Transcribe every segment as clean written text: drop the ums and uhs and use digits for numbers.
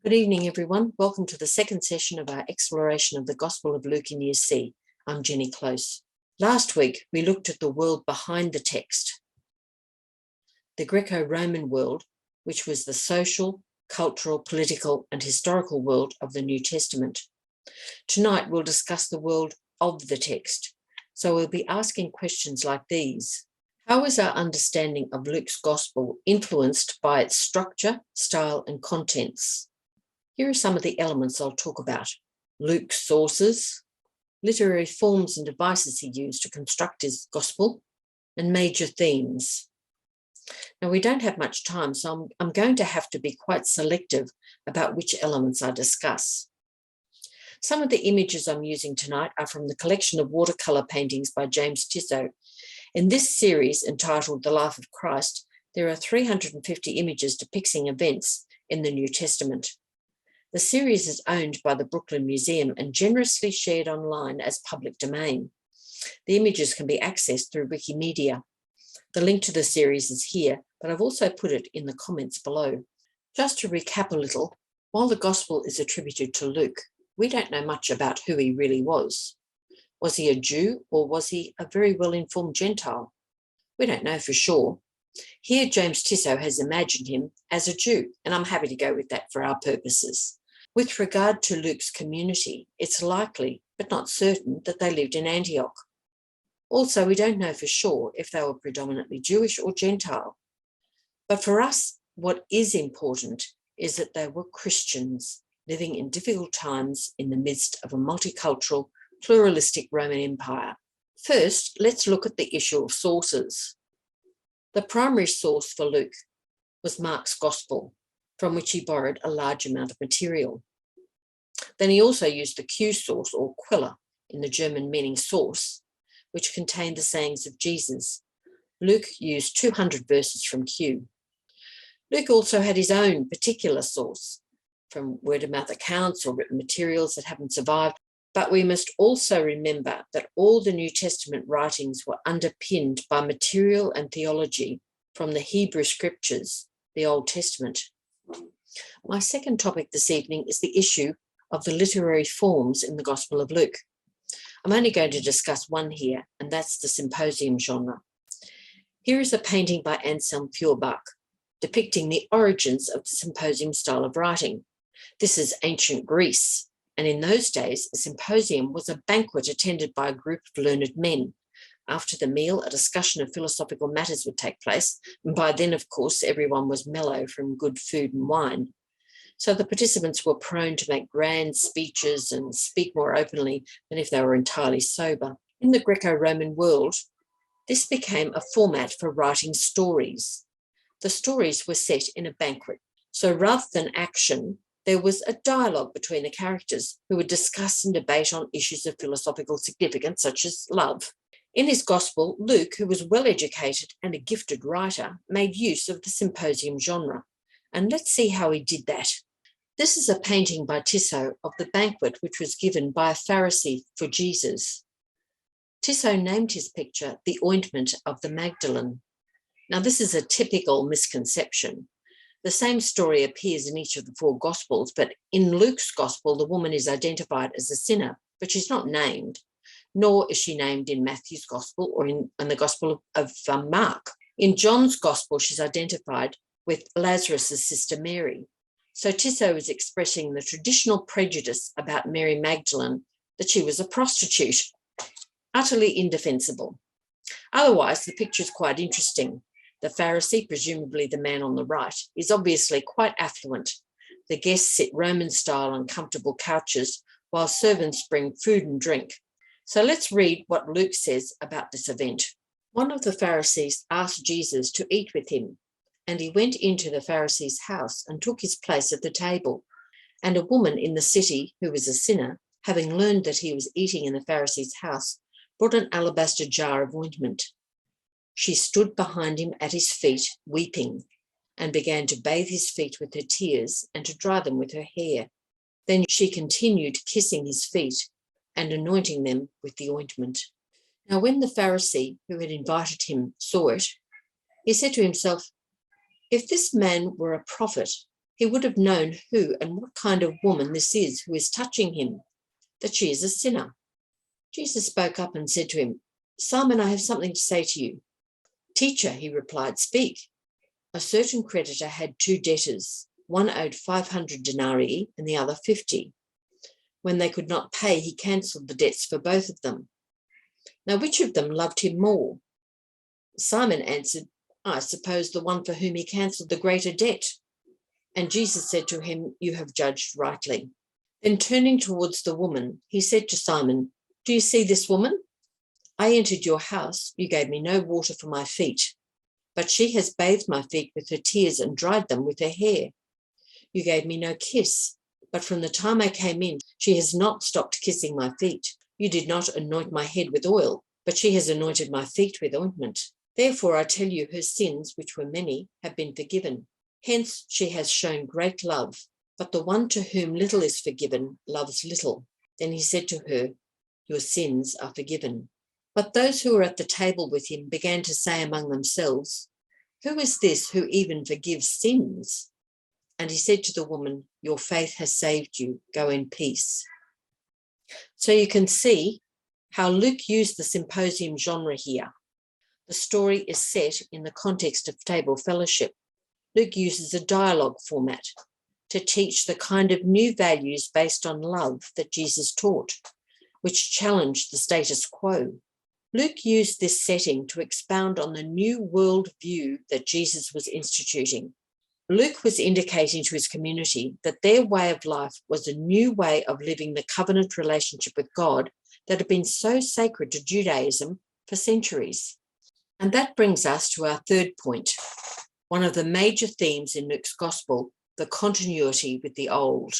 Good evening, everyone. Welcome to the second session of our exploration of the Gospel of Luke in Year C. I'm Jenny Close. Last week, we looked at the world behind the text, the Greco-Roman world, which was the social, cultural, political, and historical world of the New Testament. Tonight, we'll discuss the world of the text. So we'll be asking questions like these. How is our understanding of Luke's Gospel influenced by its structure, style, and contents? Here are some of the elements I'll talk about. Luke's sources, literary forms and devices he used to construct his gospel, and major themes. Now, we don't have much time, so I'm going to have to be quite selective about which elements I discuss. Some of the images I'm using tonight are from the collection of watercolour paintings by James Tissot. In this series, entitled The Life of Christ, there are 350 images depicting events in the New Testament. The series is owned by the Brooklyn Museum and generously shared online as public domain. The images can be accessed through Wikimedia. The link to the series is here, but I've also put it in the comments below. Just to recap a little, while the Gospel is attributed to Luke, we don't know much about who he really was. Was he a Jew or was he a very well-informed Gentile? We don't know for sure. Here, James Tissot has imagined him as a Jew, and I'm happy to go with that for our purposes. With regard to Luke's community, it's likely, but not certain, that they lived in Antioch. Also, we don't know for sure if they were predominantly Jewish or Gentile. But for us, what is important is that they were Christians living in difficult times in the midst of a multicultural, pluralistic Roman Empire. First, let's look at the issue of sources. The primary source for Luke was Mark's Gospel, from which he borrowed a large amount of material. Then he also used the Q source, or Quelle, in the German meaning source, which contained the sayings of Jesus. Luke used 200 verses from Q. Luke also had his own particular source, from word-of-mouth accounts or written materials that haven't survived, but we must also remember that all the New Testament writings were underpinned by material and theology from the Hebrew Scriptures, the Old Testament. My second topic this evening is the issue of the literary forms in the Gospel of Luke. I'm only going to discuss one here, and that's the Symposium genre. Here is a painting by Anselm Feuerbach depicting the origins of the Symposium style of writing. This is ancient Greece, and in those days, a symposium was a banquet attended by a group of learned men. After the meal, a discussion of philosophical matters would take place, and by then, of course, everyone was mellow from good food and wine. So the participants were prone to make grand speeches and speak more openly than if they were entirely sober. In the Greco-Roman world, this became a format for writing stories. The stories were set in a banquet. So rather than action, there was a dialogue between the characters who would discuss and debate on issues of philosophical significance, such as love. In his Gospel, Luke, who was well-educated and a gifted writer, made use of the Symposium genre. And let's see how he did that. This is a painting by Tissot of the banquet which was given by a Pharisee for Jesus. Tissot named his picture the ointment of the Magdalene. Now, this is a typical misconception. The same story appears in each of the four Gospels, but in Luke's Gospel, the woman is identified as a sinner, but she's not named, nor is she named in Matthew's Gospel or in the Gospel of Mark. In John's Gospel, she's identified with Lazarus' sister Mary. So Tissot is expressing the traditional prejudice about Mary Magdalene that she was a prostitute, utterly indefensible. Otherwise, the picture is quite interesting. The Pharisee, presumably the man on the right, is obviously quite affluent. The guests sit Roman-style on comfortable couches while servants bring food and drink. So let's read what Luke says about this event. One of the Pharisees asked Jesus to eat with him, and he went into the Pharisee's house and took his place at the table. And a woman in the city, who was a sinner, having learned that he was eating in the Pharisee's house, brought an alabaster jar of ointment. She stood behind him at his feet, weeping, and began to bathe his feet with her tears and to dry them with her hair. Then she continued kissing his feet and anointing them with the ointment. Now, when the Pharisee who had invited him saw it, he said to himself, "If this man were a prophet, he would have known who and what kind of woman this is who is touching him, that she is a sinner. Jesus spoke up and said to him, "Simon, I have something to say to you." "Teacher," he replied, "speak." A certain creditor had two debtors. One owed 500 denarii and the other 50. When they could not pay, he cancelled the debts for both of them. Now, which of them loved him more? Simon answered, "I suppose the one for whom he cancelled the greater debt." And Jesus said to him, "You have judged rightly." Then turning towards the woman, he said to Simon, "Do you see this woman? I entered your house. You gave me no water for my feet, but she has bathed my feet with her tears and dried them with her hair. You gave me no kiss, but from the time I came in, she has not stopped kissing my feet. You did not anoint my head with oil, but she has anointed my feet with ointment. Therefore, I tell you, her sins, which were many, have been forgiven. Hence, she has shown great love. But the one to whom little is forgiven loves little." Then he said to her, "Your sins are forgiven." But those who were at the table with him began to say among themselves, "Who is this who even forgives sins?" And he said to the woman, "Your faith has saved you. Go in peace." So you can see how Luke used the symposium genre here. The story is set in the context of table fellowship. Luke uses a dialogue format to teach the kind of new values based on love that Jesus taught, which challenged the status quo. Luke used this setting to expound on the new world view that Jesus was instituting. Luke was indicating to his community that their way of life was a new way of living the covenant relationship with God that had been so sacred to Judaism for centuries. And that brings us to our third point, one of the major themes in Luke's gospel, the continuity with the old.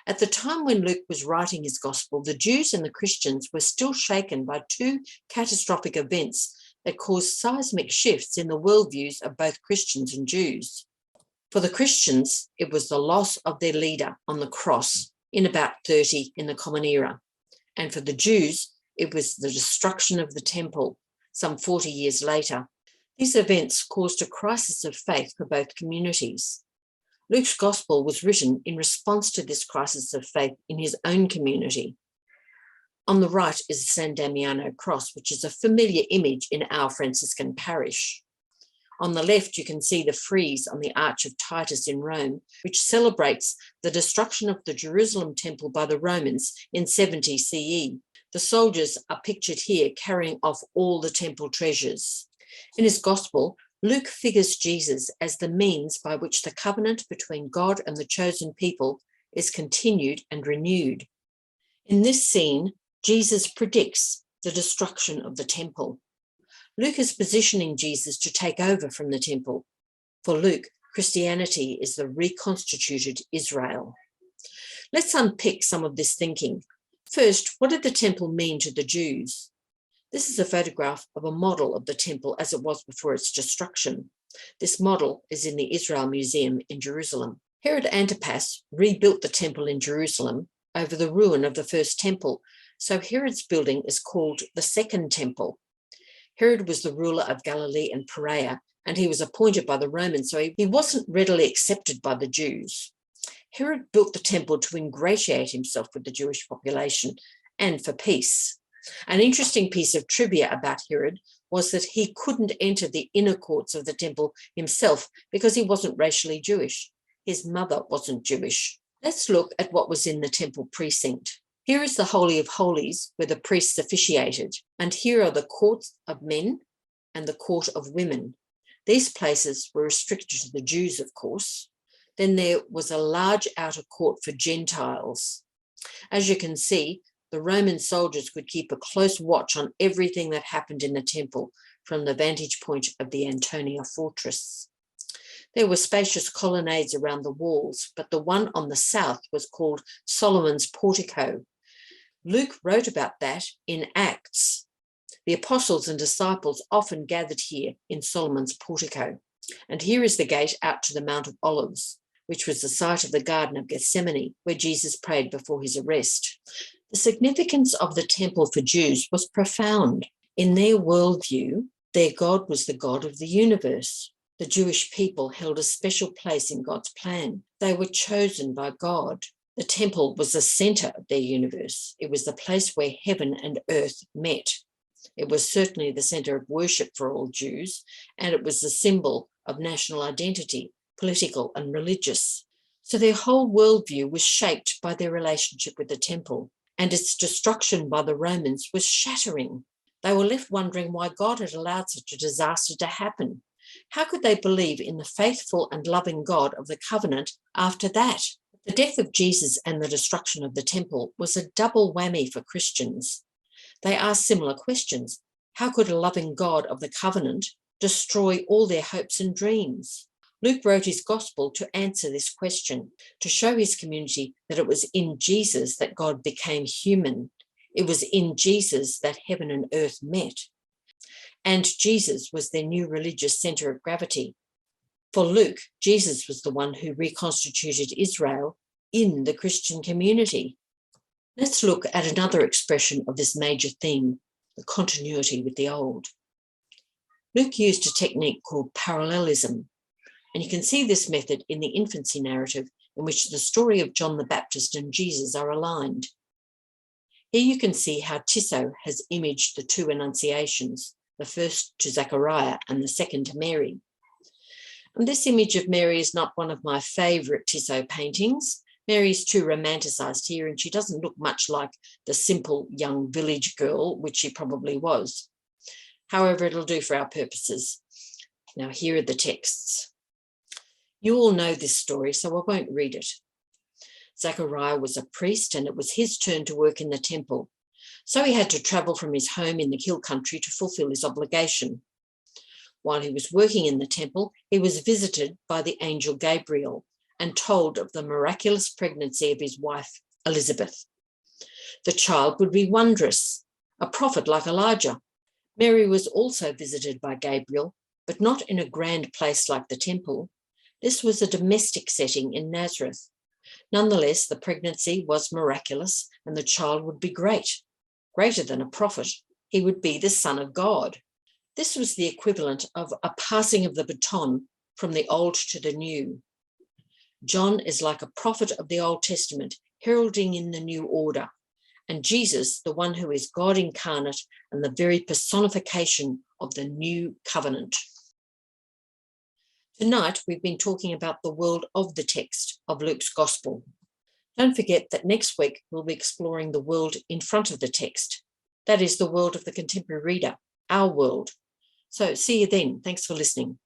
At the time when Luke was writing his gospel, the Jews and the Christians were still shaken by two catastrophic events that caused seismic shifts in the worldviews of both Christians and Jews. For the Christians, it was the loss of their leader on the cross in about 30 in the Common Era. And for the Jews, it was the destruction of the temple some 40 years later. These events caused a crisis of faith for both communities. Luke's gospel was written in response to this crisis of faith in his own community. On the right is the San Damiano cross, which is a familiar image in our Franciscan parish. On the left, you can see the frieze on the Arch of Titus in Rome, which celebrates the destruction of the Jerusalem temple by the Romans in 70 CE. The soldiers are pictured here carrying off all the temple treasures. In his gospel, Luke figures Jesus as the means by which the covenant between God and the chosen people is continued and renewed. In this scene, Jesus predicts the destruction of the temple. Luke is positioning Jesus to take over from the temple. For Luke, Christianity is the reconstituted Israel. Let's unpick some of this thinking. First, what did the temple mean to the Jews? This is a photograph of a model of the temple as it was before its destruction. This model is in the Israel Museum in Jerusalem. Herod Antipas rebuilt the temple in Jerusalem over the ruin of the first temple, so Herod's building is called the Second Temple. Herod was the ruler of Galilee and Perea, and he was appointed by the Romans, so he wasn't readily accepted by the Jews. Herod built the temple to ingratiate himself with the Jewish population and for peace. An interesting piece of trivia about Herod was that he couldn't enter the inner courts of the temple himself because he wasn't racially Jewish. His mother wasn't Jewish. Let's look at what was in the temple precinct. Here is the Holy of Holies where the priests officiated, and here are the courts of men and the court of women. These places were restricted to the Jews, of course. Then there was a large outer court for Gentiles. As you can see, the Roman soldiers could keep a close watch on everything that happened in the temple from the vantage point of the Antonia fortress. There were spacious colonnades around the walls, but the one on the south was called Solomon's Portico. Luke wrote about that in Acts. The apostles and disciples often gathered here in Solomon's Portico. And here is the gate out to the Mount of Olives, which was the site of the Garden of Gethsemane, where Jesus prayed before his arrest. The significance of the temple for Jews was profound. In their worldview, their God was the God of the universe. The Jewish people held a special place in God's plan. They were chosen by God. The temple was the center of their universe. It was the place where heaven and earth met. It was certainly the center of worship for all Jews, and it was the symbol of national identity, political and religious. So their whole worldview was shaped by their relationship with the temple, and its destruction by the Romans was shattering. They were left wondering why God had allowed such a disaster to happen. How could they believe in the faithful and loving God of the covenant after that? The death of Jesus and the destruction of the temple was a double whammy for Christians. They asked similar questions. How could a loving God of the covenant destroy all their hopes and dreams? Luke wrote his gospel to answer this question, to show his community that it was in Jesus that God became human. It was in Jesus that heaven and earth met. And Jesus was their new religious center of gravity. For Luke, Jesus was the one who reconstituted Israel in the Christian community. Let's look at another expression of this major theme, the continuity with the old. Luke used a technique called parallelism, and you can see this method in the infancy narrative in which the story of John the Baptist and Jesus are aligned. Here you can see how Tissot has imaged the two annunciations, the first to Zechariah and the second to Mary. And this image of Mary is not one of my favourite Tissot paintings. Mary's too romanticised here, and she doesn't look much like the simple young village girl, which she probably was. However, it'll do for our purposes. Now, here are the texts. You all know this story, so I won't read it. Zechariah was a priest, and it was his turn to work in the temple. So he had to travel from his home in the hill country to fulfill his obligation. While he was working in the temple, he was visited by the angel Gabriel and told of the miraculous pregnancy of his wife, Elizabeth. The child would be wondrous, a prophet like Elijah. Mary was also visited by Gabriel, but not in a grand place like the temple. This was a domestic setting in Nazareth. Nonetheless, the pregnancy was miraculous, and the child would be greater than a prophet. He would be the Son of God. This was the equivalent of a passing of the baton from the old to the new. John is like a prophet of the Old Testament, heralding in the new order, and Jesus, the one who is God incarnate and the very personification of the new covenant. Tonight, we've been talking about the world of the text of Luke's Gospel. Don't forget that next week we'll be exploring the world in front of the text. That is the world of the contemporary reader, our world. So see you then. Thanks for listening.